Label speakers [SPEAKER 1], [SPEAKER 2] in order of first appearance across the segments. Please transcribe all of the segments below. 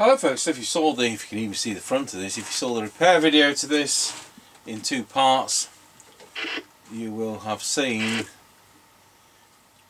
[SPEAKER 1] Hello folks, if you can even see the front of this, if you saw the repair video to this in two parts, you will have seen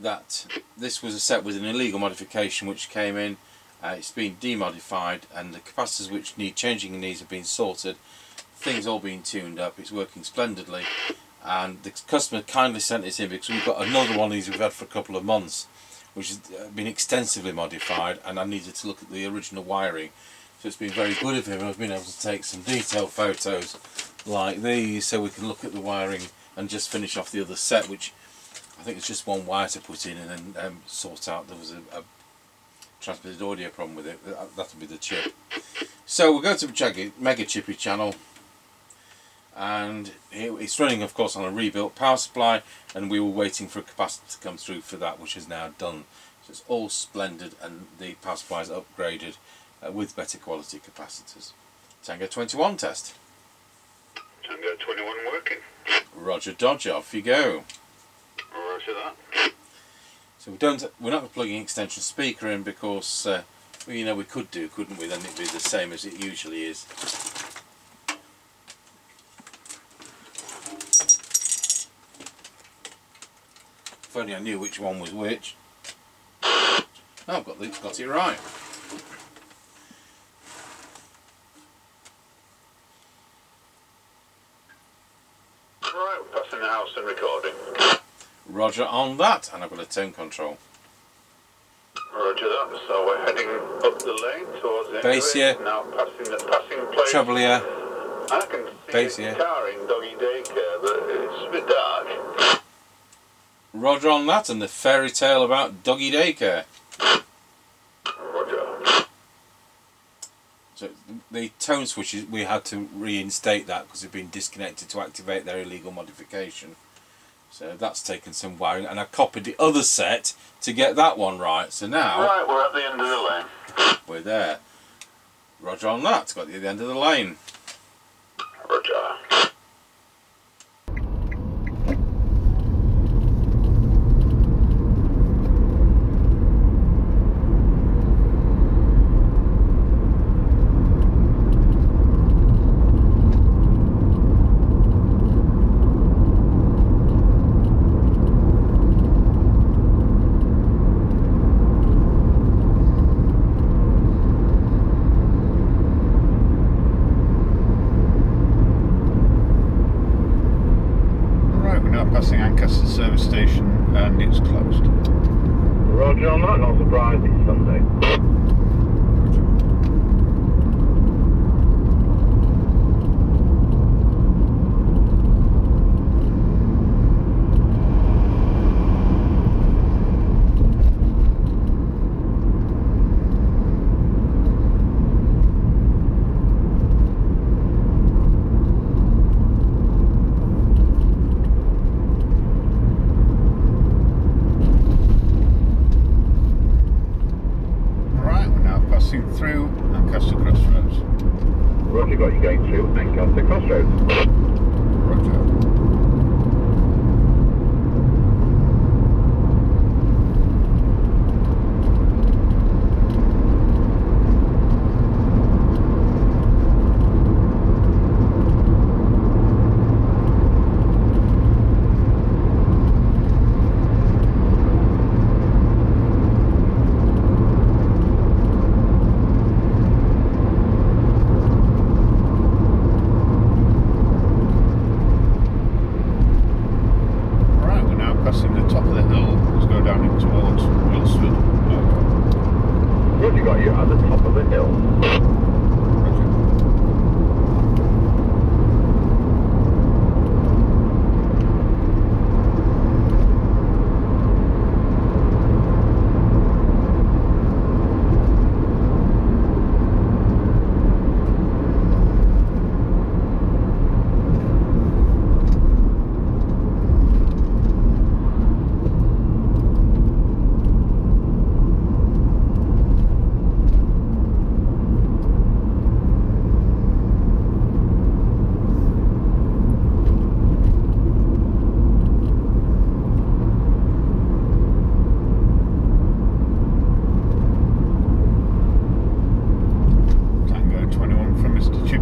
[SPEAKER 1] that this was a set with an illegal modification which came in. It's been demodified and the capacitors which need changing in these have been sorted. Things all been tuned up, it's working splendidly, and the customer kindly sent this in because we've got another one of these we've had for a couple of months, which has been extensively modified, and I needed to look at the original wiring. So it's been very good of him. I've been able to take some detailed photos like these so we can look at the wiring and just finish off the other set, which I think it's just one wire to put in and then sort out. There was a transmitted audio problem with it. That'll be the chip. So we'll go to the Mega Chippie channel, and it's running of course on a rebuilt power supply, and we were waiting for a capacitor to come through for that, which is now done. So it's all splendid and the power supply is upgraded with better quality capacitors. Tango 21 test.
[SPEAKER 2] Tango 21 working.
[SPEAKER 1] Roger Dodger, off you go.
[SPEAKER 2] Roger that.
[SPEAKER 1] So we're not plugging an extension speaker in because well, you know, we could do, couldn't we? Then it'd be the same as it usually is. If only I knew which one was which. Oh, I've got it right.
[SPEAKER 2] Right, we're passing the house and recording.
[SPEAKER 1] Roger on that, and I've got a tone control.
[SPEAKER 2] Roger that, so we're heading up the lane towards the
[SPEAKER 1] Bass here.
[SPEAKER 2] Now passing the passing place.
[SPEAKER 1] Treble here.
[SPEAKER 2] I can see
[SPEAKER 1] Bass
[SPEAKER 2] a
[SPEAKER 1] here.
[SPEAKER 2] car in doggy daycare, but it's a bit dark.
[SPEAKER 1] Roger on that, and the fairy tale about doggy daycare.
[SPEAKER 2] Roger.
[SPEAKER 1] So the tone switches, we had to reinstate that because they've been disconnected to activate their illegal modification. So that's taken some wiring, and I copied the other set to get that one right. So now
[SPEAKER 2] Right, we're at the end of the lane.
[SPEAKER 1] we're there. Roger on that, got to the end of the lane.
[SPEAKER 2] Roger.
[SPEAKER 3] Service station, and it's closed.
[SPEAKER 2] Roger on that, not surprised it's Sunday.
[SPEAKER 3] Through Lancaster Crossroads.
[SPEAKER 2] Roger, got you going through Lancaster Crossroads.
[SPEAKER 3] Roger. Got you at the top of the hill.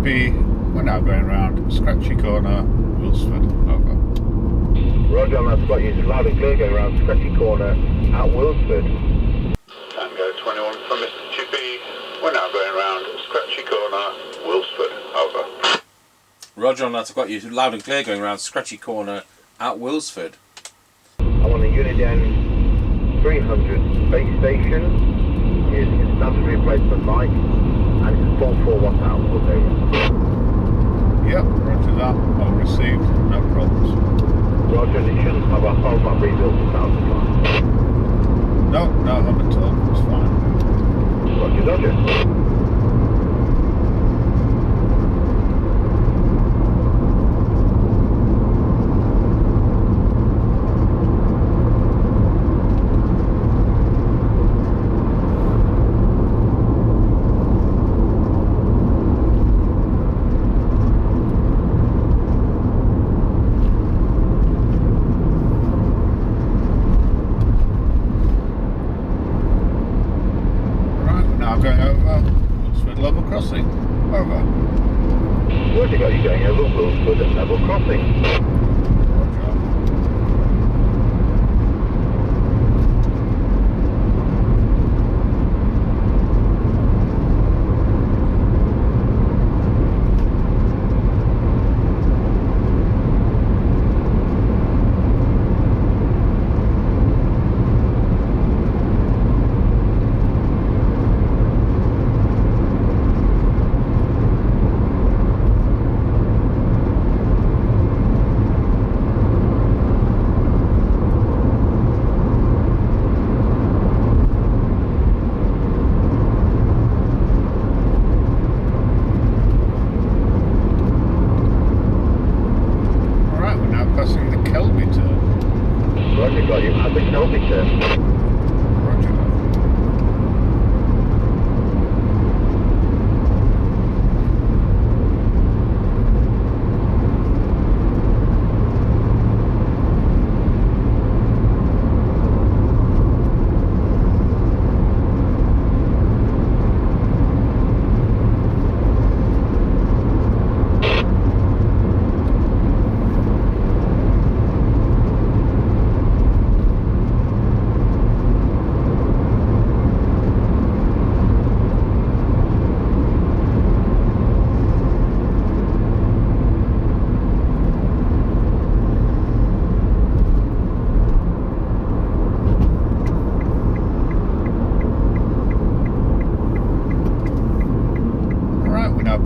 [SPEAKER 4] Chippie, we're now going round Scratchy Corner, Wilsford, over.
[SPEAKER 3] Roger, on that spot, you loud and clear going around Scratchy Corner at Wilsford.
[SPEAKER 2] Tango 21 from Mr. Chippie. We're now going round Scratchy Corner, Wilsford. Over.
[SPEAKER 1] Roger on that, I've got you loud and clear going around Scratchy Corner at Wilsford.
[SPEAKER 3] I'm on the Uniden 300 base station using a standard replacement mic, and it's a full 4 watt output. Over.
[SPEAKER 4] Yep, roger that, all received, no problems.
[SPEAKER 3] Roger, and it shouldn't have a whole map rebuilt sound supply.
[SPEAKER 4] No, haven't at all, it's fine.
[SPEAKER 3] Roger, Dodger.
[SPEAKER 4] Going over Wilsford level crossing. Over.
[SPEAKER 3] Where's it got you going over Wilsford at level crossing?
[SPEAKER 4] Roger.
[SPEAKER 3] Roger, got you at the Kelby turn.
[SPEAKER 4] Roger.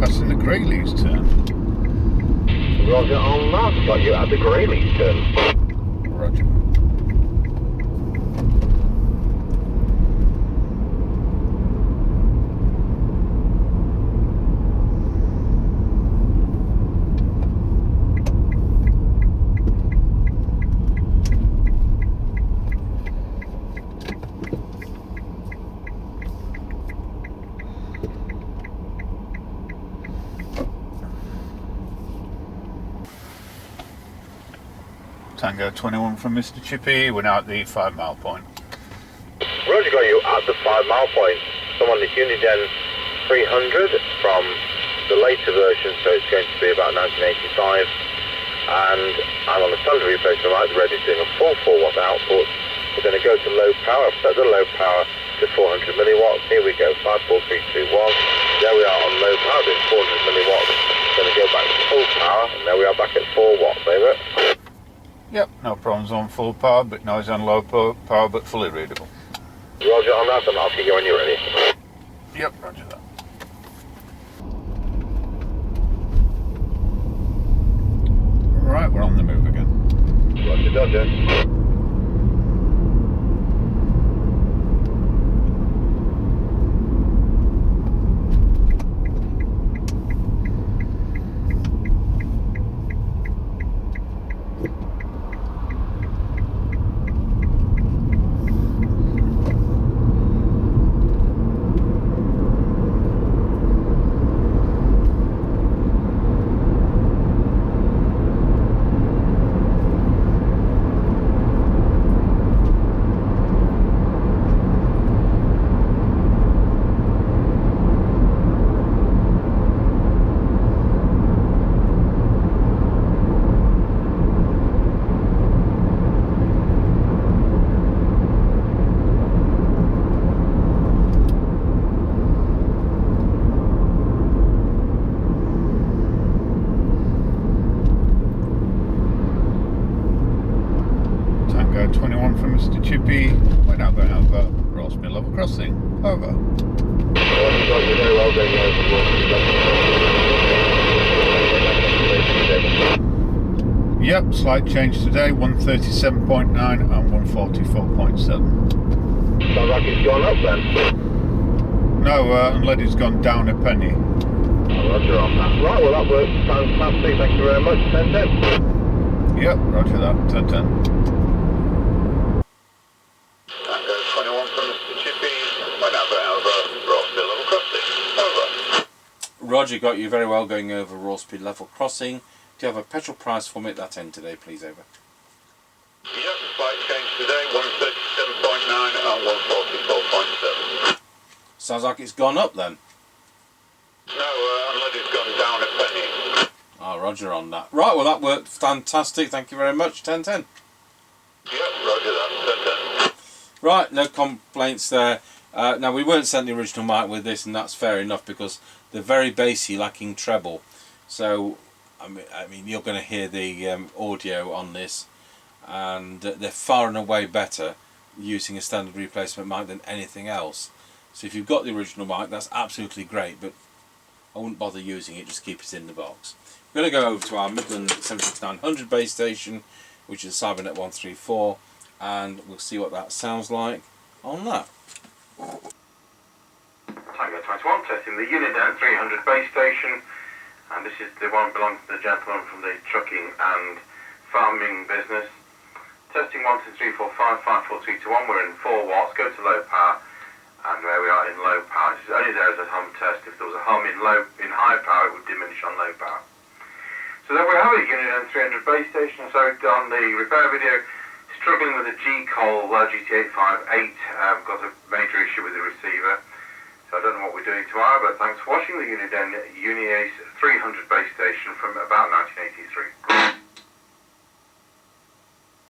[SPEAKER 4] Passing the Greyleys turn.
[SPEAKER 3] Roger on that, got you at the Greyleys turn.
[SPEAKER 4] Roger. Tango 21 from Mr. Chippie, we're now at the 5 mile point.
[SPEAKER 3] Roger, got you at the 5 mile point. So I'm on the Uniden 300 from the later version, so it's going to be about 1985. And I'm on the standard replacement right, ready doing a full 4 watt output. We're going to go to low power. I've set the low power to 400 milliwatts. Here we go, 5, 4, 3, 2, 1. There we are on low power doing 400 milliwatts. Going to go back to full power, and there we are back at 4 watts, over.
[SPEAKER 4] Yep, no problems on full power, but noise on low power, but fully readable.
[SPEAKER 3] Roger on that, and I'll see you when you're ready.
[SPEAKER 4] Yep, roger that. Right, we're on the move again.
[SPEAKER 3] Roger, Dodger.
[SPEAKER 4] Mr. Chippie. We're now going over Rossby level crossing. Over.
[SPEAKER 3] Very well going over
[SPEAKER 4] Yep, slight change today, 137.9 and 144.7.
[SPEAKER 3] Sounds like it's gone up then.
[SPEAKER 4] No, unleaded's gone down a penny.
[SPEAKER 3] Oh, roger on that. Right, well that works fantastic, thank you very much, 10-10.
[SPEAKER 4] Yep, roger that, 10-10.
[SPEAKER 2] Tango 21 from Mr. Chippie. We're now going over Rossby level crossing. Over.
[SPEAKER 1] Roger, got you very well going over Rossby level crossing. Do you have a petrol price for me at that end today, please? Over.
[SPEAKER 2] Yep, slight change today, 137.9 and 144.7.
[SPEAKER 1] Sounds like it's gone up then.
[SPEAKER 2] No, unleaded's gone down a penny.
[SPEAKER 1] Ah, Roger on that. Right, well that worked fantastic. Thank you very much. 10-10.
[SPEAKER 2] Yep, roger that, 10-10.
[SPEAKER 1] Right, no complaints there. Now we weren't sent the original mic with this, and that's fair enough because they're very bassy, lacking treble. So I mean, you're going to hear the audio on this, and they're far and away better using a standard replacement mic than anything else. So if you've got the original mic, that's absolutely great, but I wouldn't bother using it, just keep it in the box. We're going to go over to our Midland 76900 base station, which is Cybernet 134, and we'll see what that sounds like on that.
[SPEAKER 3] Tango 21, testing the Uniden 300 base station. And this is the one belonging to the gentleman from the trucking and farming business. Testing 1, 2, 3, 4, 5, 5, 4, 3, 2, 1. We're in 4 watts. Go to low power, and where we are in low power. This is only there as a hum test. If there was a hum in high power, it would diminish on low power. So there we have it. Uniden 300 base station. So on the repair video, struggling with a G-Col GT858. Got a major issue with the receiver. So I don't know what we're doing tomorrow, but thanks for watching the Uniden Uni Ace 300 base station from about 1983.